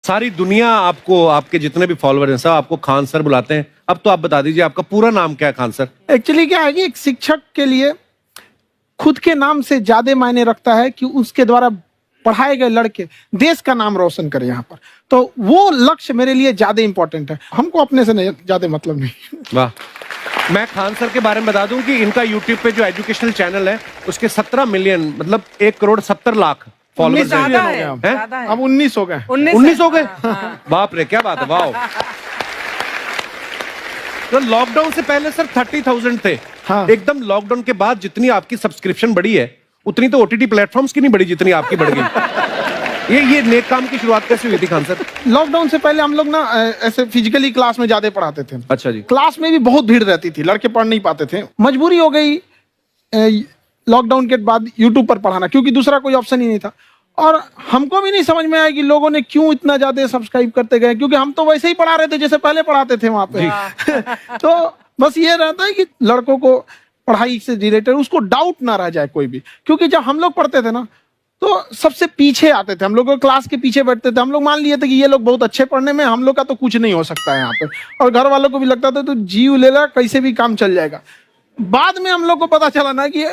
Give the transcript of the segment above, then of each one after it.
सारी दुनिया आपको, आपके जितने भी फॉलोअर हैं सब आपको खान सर बुलाते हैं। अब तो आप बता दीजिए आपका पूरा नाम क्या है खान सर? एक्चुअली क्या है कि एक शिक्षक के लिए खुद के नाम से ज्यादा मायने रखता है कि उसके द्वारा पढ़ाए गए लड़के देश का नाम रोशन करें यहाँ पर, तो वो लक्ष्य मेरे लिए ज्यादा इंपॉर्टेंट है। हमको अपने से नहीं ज्यादा मतलब नहीं। वाह। मैं खान सर के बारे में बता दूं कि इनका यूट्यूब पे जो एजुकेशनल चैनल है उसके 17 मिलियन मतलब 1,70,00,000 फॉलोअर्स ज्यादा है। अब 19 हो गए। 19 हो गए। बाप रे, क्या बात है, वाह। तो लॉकडाउन से पहले सर 30,000 थे। हाँ। एकदम लॉकडाउन के बाद जितनी आपकी सब्सक्रिप्शन बढ़ी है उतनी तो ओटीटी प्लेटफॉर्म्स की नहीं बढ़ी जितनी आपकी बढ़ गई। ये नेक काम की शुरुआत कैसे हुई थी खान सर? लॉकडाउन से पहले हम लोग ना ऐसे फिजिकली क्लास में ज्यादा पढ़ाते थे। अच्छा जी। क्लास में भी बहुत भीड़ रहती थी, लड़के पढ़ नहीं पाते थे। मजबूरी हो गई लॉकडाउन के बाद यूट्यूब पर पढ़ाना, क्योंकि दूसरा कोई ऑप्शन ही नहीं था। और हमको भी नहीं समझ में आया कि लोगों ने क्यों इतना ज्यादा सब्सक्राइब करते गए, क्योंकि हम तो वैसे ही पढ़ा रहे थे जैसे पहले पढ़ाते थे वहां पे। तो बस ये रहता है कि लड़कों को पढ़ाई से रिलेटेड उसको डाउट ना रह जाए कोई भी, क्योंकि जब हम लोग पढ़ते थे ना तो सबसे पीछे आते थे, हम लोग क्लास के पीछे बैठते थे। हम लोग मान लिए थे कि ये लोग बहुत अच्छे पढ़ने में, हम लोग का तो कुछ नहीं हो सकता है यहाँ पे। और घर वालों को भी लगता था तो जीव ले ला, कैसे भी काम चल जाएगा। बाद में हम लोग को पता चला ना कि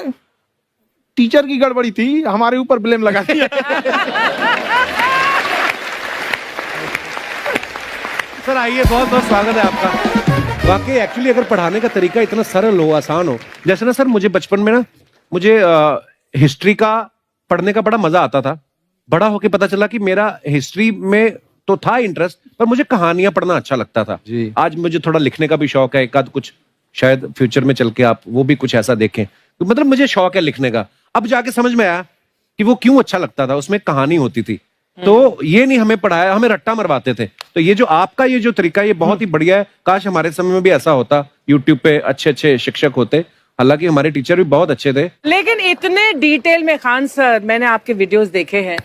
टीचर की गड़बड़ी थी, हमारे ऊपर ब्लेम लगा दिया। सर आइए, बहुत बहुत स्वागत है आपका। वाकई एक्चुअली अगर पढ़ाने का तरीका इतना सरल हो, आसान हो, जैसे ना सर मुझे बचपन में ना मुझे हिस्ट्री का पढ़ने का बड़ा मजा आता था। बड़ा होके पता चला कि मेरा हिस्ट्री में तो था इंटरेस्ट, पर मुझे कहानियां पढ़ना अच्छा लगता था जी। आज मुझे थोड़ा लिखने का भी शौक है, एक आध कुछ शायद फ्यूचर में चल के आप वो भी कुछ ऐसा देखें, तो मतलब मुझे शौक है लिखने का। अब जाके समझ में आया कि वो क्यों अच्छा लगता था, उसमें कहानी होती थी। तो ये नहीं हमें पढ़ाया, हमें रट्टा मरवाते थे। तो ये जो आपका ये जो तरीका है ये बहुत ही बढ़िया है। काश हमारे समय में भी ऐसा होता, यूट्यूब पे अच्छे अच्छे शिक्षक होते। हालांकि हमारे टीचर भी बहुत अच्छे थे, लेकिन इतने डिटेल में खान सर मैंने आपके वीडियोस देखे हैं,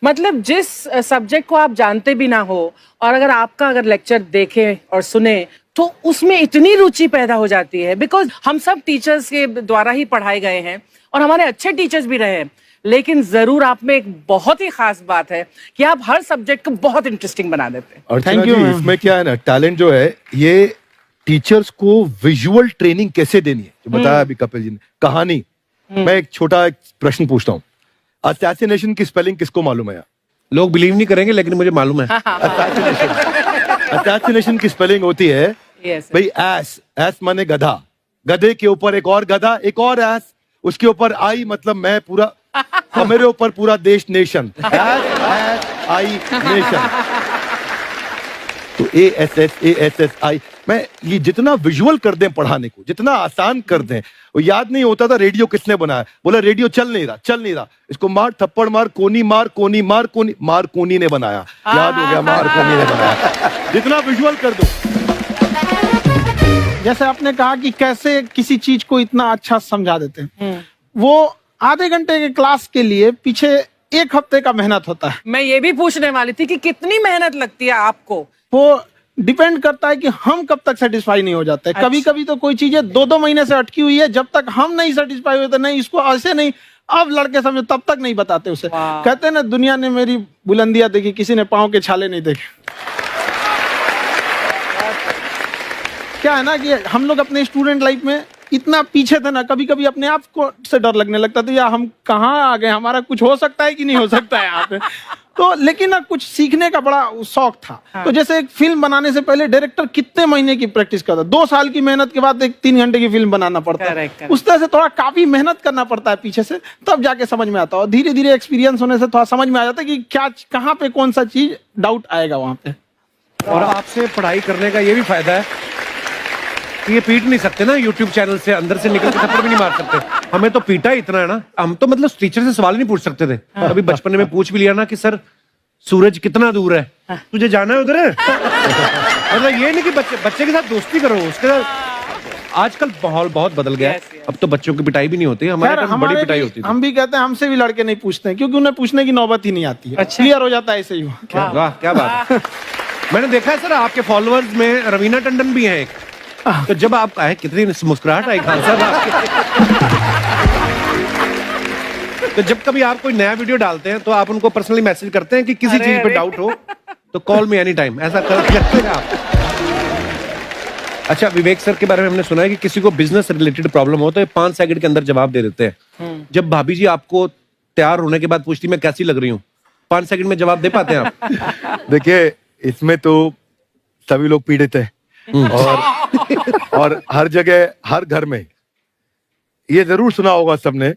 मतलब जिस सब्जेक्ट को आप जानते भी ना हो और अगर लेक्चर देखें और सुने तो उसमें इतनी रुचि पैदा हो जाती है। बिकॉज हम सब टीचर्स के द्वारा ही पढ़ाए गए हैं और हमारे अच्छे टीचर्स भी रहे हैं, लेकिन जरूर आप में एक बहुत ही खास बात है कि आप हर सब्जेक्ट को बहुत इंटरेस्टिंग बना देते हैं। और थैंक यू। इसमें क्या है ना, टैलेंट जो है ये टीचर्स को विजुअल ट्रेनिंग कैसे देनी है, जो बताया अभी कपिल जी ने। कहानी, मैं एक छोटा प्रश्न पूछता हूँ, असैसिनेशन की स्पेलिंग किसको मालूम है? लोग बिलीव नहीं करेंगे लेकिन मुझे मालूम है। असैसिनेशन की स्पेलिंग होती है भाई एस माने गधा, गधे के ऊपर एक और गधा, एक और एस, उसके ऊपर आई मतलब मैं पूरा, और मेरे ऊपर पूरा देश नेशन, आई नेशन। तो ASSASSI मैं ये जितना विजुअल कर दें पढ़ाने को, जितना आसान कर दें। वो याद नहीं होता था रेडियो किसने बनाया, बोला रेडियो चल नहीं रहा, इसको मार थप्पड़ मार, कोनी मार, कोनी मार, कोनी मार, कोनी ने बनाया। याद हो गया, मार कोनी ने बनाया। जितना विजुअल कर दो। जैसे आपने कहा कि कैसे किसी चीज को इतना अच्छा समझा देते हैं, वो आधे घंटे के क्लास के लिए पीछे 1 हफ्ते का मेहनत होता है। मैं ये भी पूछने वाली थी कि कितनी मेहनत लगती है आपको। वो डिपेंड करता है कि हम कब तक सेटिस्फाई नहीं हो जाते। अच्छा। कभी कभी तो कोई चीजें 2-2 महीने से अटकी हुई है, जब तक हम नहीं सेटिस्फाई होते, नहीं इसको ऐसे नहीं, अब लड़के समझे तब तक नहीं बताते उसे। कहते हैं ना, दुनिया ने मेरी बुलंदियां देखी, किसी ने पांव के छाले नहीं देखे। क्या है ना कि हम लोग अपने स्टूडेंट लाइफ में इतना पीछे थे ना, कभी कभी अपने आप को से डर लगने लगता था, या हम कहाँ आ गए, हमारा कुछ हो सकता है कि नहीं हो सकता है यहाँ पे। तो लेकिन ना कुछ सीखने का बड़ा शौक था। हाँ। तो जैसे एक फिल्म बनाने से पहले डायरेक्टर कितने महीने की प्रैक्टिस करता है, 2 साल की मेहनत के बाद एक 3 घंटे की फिल्म बनाना पड़ता है। उस तरह से थोड़ा काफी मेहनत करना पड़ता है पीछे से, तब जाके समझ में आता है। और धीरे धीरे एक्सपीरियंस होने से थोड़ा समझ में आ जाता है कि क्या कहाँ पे कौन सा चीज डाउट आएगा वहां पे। और आपसे पढ़ाई करने का ये भी फायदा है कि ये पीट नहीं सकते ना यूट्यूब चैनल से, अंदर से निकल के थप्पड़ भी नहीं मार सकते। हमें तो पीटा इतना है ना, हम तो मतलब टीचर से सवाल नहीं पूछ सकते थे। अभी बचपन में पूछ भी लिया ना कि सर सूरज कितना दूर है, तुझे जाना है उधर है। मतलब ये नहीं कि बच्चे के साथ दोस्ती करो, उसके साथ। आजकल माहौल बहुत बदल गया है, अब तो बच्चों की पिटाई भी नहीं होती, हमारे टाइम बड़ी पिटाई होती थी। हम भी कहते हैं, हमसे भी लड़के नहीं पूछते हैं, क्योंकि उन्हें पूछने की नौबत ही नहीं आती है। क्लियर हो जाता है ऐसे ही। वाह, क्या बात है। मैंने देखा है सर आपके फॉलोअर्स में रवीना टंडन भी है एक। तो जब आप आए, कितनी मुस्कुराहट आई खान साहब आपके। तो जब कभी आप कोई नया वीडियो डालते हैं तो आप उनको पर्सनली मैसेज करते हैं कि किसी चीज पे डाउट हो तो कॉल मी एनी टाइम, ऐसा करते हैं आप। अच्छा, विवेक सर के बारे में हमने सुना है कि किसी को बिजनेस रिलेटेड प्रॉब्लम हो तो ये 5 सेकंड के अंदर जवाब दे देते हैं। जब भाभी जी आपको तैयार होने के बाद पूछती मैं कैसी लग रही हूँ, 5 सेकंड में जवाब दे पाते हैं आप? देखिए, इसमें तो सभी लोग पीड़ित हैं और हर जगह, हर घर में ये जरूर सुना होगा सबने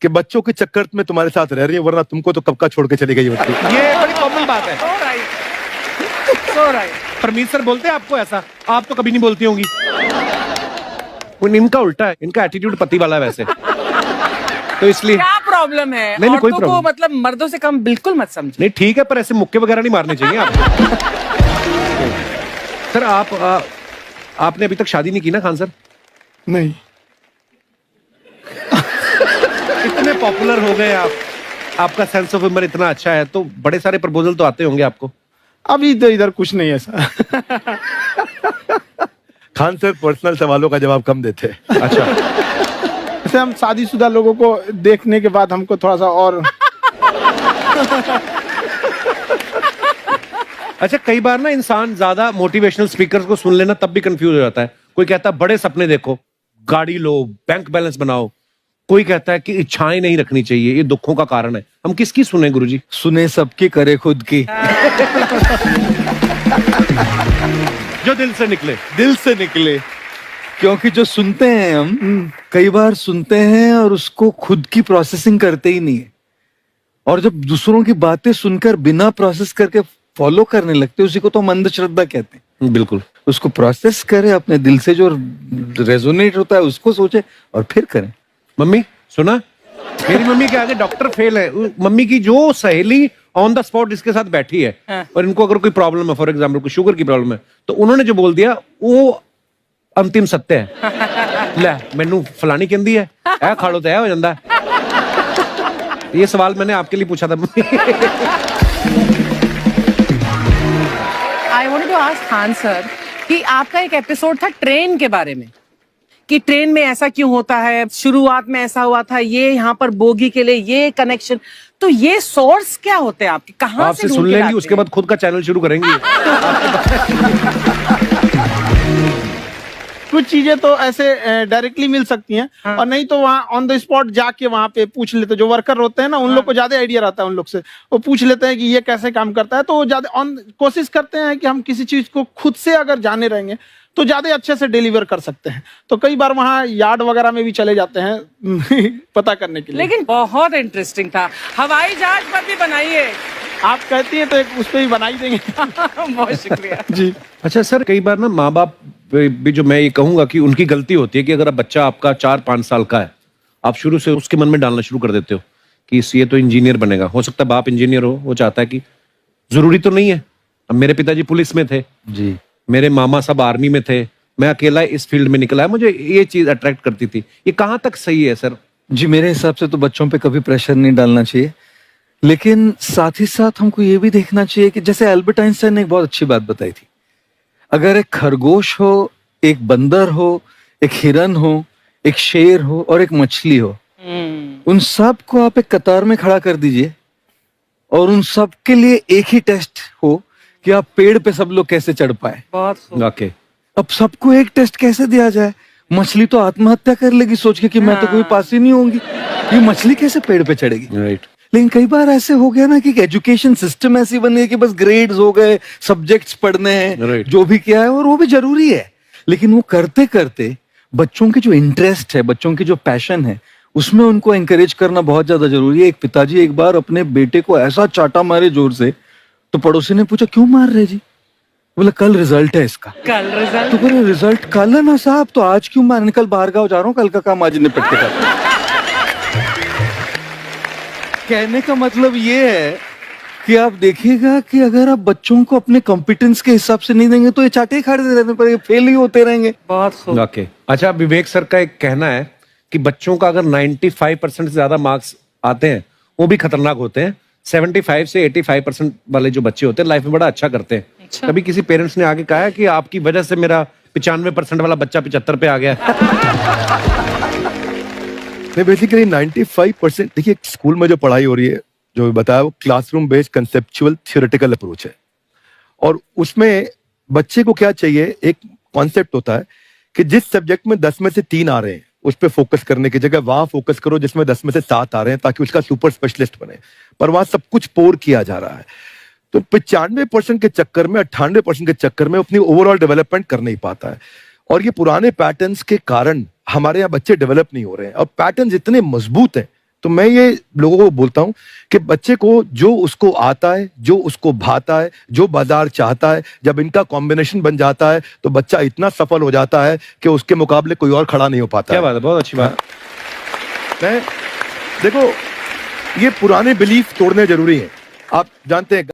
कि बच्चों के चक्कर में तुम्हारे साथ रह रही है, वरना तुमको तो कब का छोड़ के चली गई होती। ये बड़ी कॉमन बात है। So right. परमीत सर बोलते हैं आपको ऐसा? आप तो कभी नहीं बोलती होंगी। इनका उल्टा है, इनका एटीट्यूड पति वाला है वैसे, तो इसलिए। क्या प्रॉब्लम है? नहीं, कोई औरतों को प्रॉब्लम मतलब मर्दों से कम बिल्कुल मत समझो। नहीं, ठीक है, पर ऐसे मुक्के वगैरह नहीं मारने चाहिए आपको। सर आपने अभी तक शादी नहीं की ना खान सर? नहीं। इतने पॉपुलर हो गए आप, आपका सेंस ऑफ ह्यूमर इतना अच्छा है, तो बड़े सारे प्रपोजल तो आते होंगे आपको। अभी तो इधर कुछ नहीं है सर। खान सर पर्सनल सवालों का जवाब कम देते हैं। अच्छा, जैसे हम शादीशुदा लोगों को देखने के बाद हमको थोड़ा सा और अच्छा, कई बार ना इंसान ज्यादा मोटिवेशनल स्पीकर्स को सुन लेना तब भी कंफ्यूज हो जाता है। कोई कहता है बड़े सपने देखो, गाड़ी लो, बैंक बैलेंस बनाओ। कोई कहता है कि इच्छाएं नहीं रखनी चाहिए, ये दुखों का कारण है। हम किसकी सुने गुरुजी? सुने सबकी, करे खुद की। जो दिल से निकले। दिल से निकले, क्योंकि जो सुनते हैं हम कई बार सुनते हैं और उसको खुद की प्रोसेसिंग करते ही नहीं है, और जब दूसरों की बातें सुनकर बिना प्रोसेस करके फॉलो करने लगते हैं, उसी को तो हम अंधश्रद्धा कहते हैं। बिल्कुल। उसको प्रोसेस करें, अपने दिल से जो रेजोनेट होता है उसको सोचे और फिर करें। मम्मी सुना, मेरी मम्मी के आगे डॉक्टर फेल है। मम्मी की जो सहेली ऑन द स्पॉट इसके साथ बैठी है, और इनको अगर कोई प्रॉब्लम है, फॉर एग्जाम्पल कोई शुगर की प्रॉब्लम है, तो उन्होंने जो बोल दिया वो अंतिम सत्य है। ले मैनू फलानी कहती है, ऐ खाड़ो तो ऐ हो जाता है। ये सवाल मैंने आपके लिए पूछा था। I wanted to ask Khan sir कि आपका एक एपिसोड था ट्रेन के बारे में, कि ट्रेन में ऐसा क्यों होता है, शुरुआत में ऐसा हुआ था, ये यहाँ पर बोगी के लिए ये कनेक्शन, तो ये सोर्स क्या होते हैं आपके, कहाँ से आपसे ढूंढ सुन के लेंगी, लाते उसके हैं? बाद खुद का चैनल शुरू करेंगी। कुछ चीजें तो ऐसे डायरेक्टली मिल सकती हैं, और नहीं तो वहाँ ऑन द स्पॉट जाके वहाँ पे पूछ लेते, जो वर्कर होते हैं ना, उन लोग को ज्यादा आइडिया रहता है, उन लोग से वो पूछ लेते हैं कि ये कैसे काम करता है, तो ज्यादा कोशिश करते हैं कि हम किसी चीज को खुद से अगर जाने रहेंगे तो ज्यादा अच्छे से डिलीवर कर सकते हैं। तो कई बार वहाँ यार्ड वगैरह में भी चले जाते हैं पता करने के लिए। लेकिन बहुत इंटरेस्टिंग था। हवाई जहाज पर भी बनाइए। आप कहती हैं तो एक उस पर भी बना ही देंगे। बहुत शुक्रिया जी। अच्छा सर, कई बार ना माँ बाप भी, जो मैं ये कहूंगा कि उनकी गलती होती है कि अगर बच्चा आपका 4-5 साल का है, आप शुरू से उसके मन में डालना शुरू कर देते हो कि ये तो इंजीनियर बनेगा। हो सकता है बाप इंजीनियर हो, वो चाहता है कि जरूरी तो नहीं है। अब मेरे पिताजी पुलिस में थे जी, मेरे मामा सब आर्मी में थे, मैं अकेला इस फील्ड में निकला है, मुझे ये चीज अट्रैक्ट करती थी। ये कहाँ तक सही है सर? जी मेरे हिसाब से तो बच्चों पे कभी प्रेशर नहीं डालना चाहिए, लेकिन साथ ही साथ हमको ये भी देखना चाहिए कि जैसे एल्बर्ट आइंस्टाइन ने एक बहुत अच्छी बात बताई थी, अगर एक खरगोश हो, एक बंदर हो, एक हिरन हो, एक शेर हो और एक मछली हो, उन सब को आप एक कतार में खड़ा कर दीजिए और उन सब के लिए एक ही टेस्ट हो कि आप पेड़ पे सब लोग कैसे चढ़ पाए। बहुत खूब। ओके, अब सबको एक टेस्ट कैसे दिया जाए? मछली तो आत्महत्या कर लेगी सोच के कि मैं तो कोई पास ही नहीं होंगी, ये मछली कैसे पेड़ पे चढ़ेगी? राइट। लेकिन कई बार ऐसे हो गया ना कि एजुकेशन सिस्टम ऐसी बन गई कि बस ग्रेड्स हो गए, सब्जेक्ट्स पढ़ने हैं, Right. जो भी किया है और वो भी जरूरी है, लेकिन वो करते करते बच्चों की जो इंटरेस्ट है, बच्चों की जो पैशन है, उसमें उनको एंकरेज करना बहुत ज्यादा जरूरी है। एक पिताजी एक बार अपने बेटे को ऐसा चाटा मारे जोर से, तो पड़ोसी ने पूछा क्यों मार रहे जी? बोला कल रिजल्ट है इसका। कल रिजल्ट? तो बोले रिजल्ट कल है ना साहब, तो आज क्यों मारने? कल बाहर गाँव जा रहा हूँ, कल का काम आज निपट के करता हूं। कहने का मतलब ये है कि आप देखिएगा कि अगर आप बच्चों को अपने कॉम्पिटेंस के हिसाब से नहीं देंगे तो ये चाटे खा रहने पर फेल ही होते रहेंगे। बहुत खूब। ओके। अच्छा, विवेक सर का एक कहना है कि बच्चों का अगर 95% से ज्यादा मार्क्स आते हैं वो भी खतरनाक होते हैं। 75 से 85% वाले जो बच्चे होते हैं लाइफ में बड़ा अच्छा करते हैं। अच्छा। कभी किसी पेरेंट्स ने आगे कहा है कि आपकी वजह से मेरा 95% वाला बच्चा 75 पे आ गया? नहीं, बेसिकली 95%, देखिए स्कूल में जो पढ़ाई हो रही है, जो बताया, वो classroom based conceptual theoretical approach है। और उसमें बच्चे को क्या चाहिए, एक कॉन्सेप्ट होता है कि जिस सब्जेक्ट में 10 में से 3 आ रहे हैं उस पर फोकस करने की जगह वहां फोकस करो जिसमें 10 में से 7 आ रहे हैं, ताकि उसका सुपर स्पेशलिस्ट बने। पर वहां सब कुछ पोर किया जा रहा है, तो 95% के चक्कर में, 98% के चक्कर में अपनी ओवरऑल डेवलपमेंट कर नहीं पाता है। और ये पुराने पैटर्न्स के कारण हमारे यहाँ बच्चे डेवलप नहीं हो रहे हैं। और पैटर्न्स इतने मजबूत हैं, तो मैं ये लोगों को बोलता हूं कि बच्चे को जो उसको आता है, जो उसको भाता है, जो बाजार चाहता है, जब इनका कॉम्बिनेशन बन जाता है तो बच्चा इतना सफल हो जाता है कि उसके मुकाबले कोई और खड़ा नहीं हो पाता। क्या बात है, बहुत अच्छी बात। मैं देखो, ये पुराने बिलीफ तोड़ने जरूरी हैं। आप जानते हैं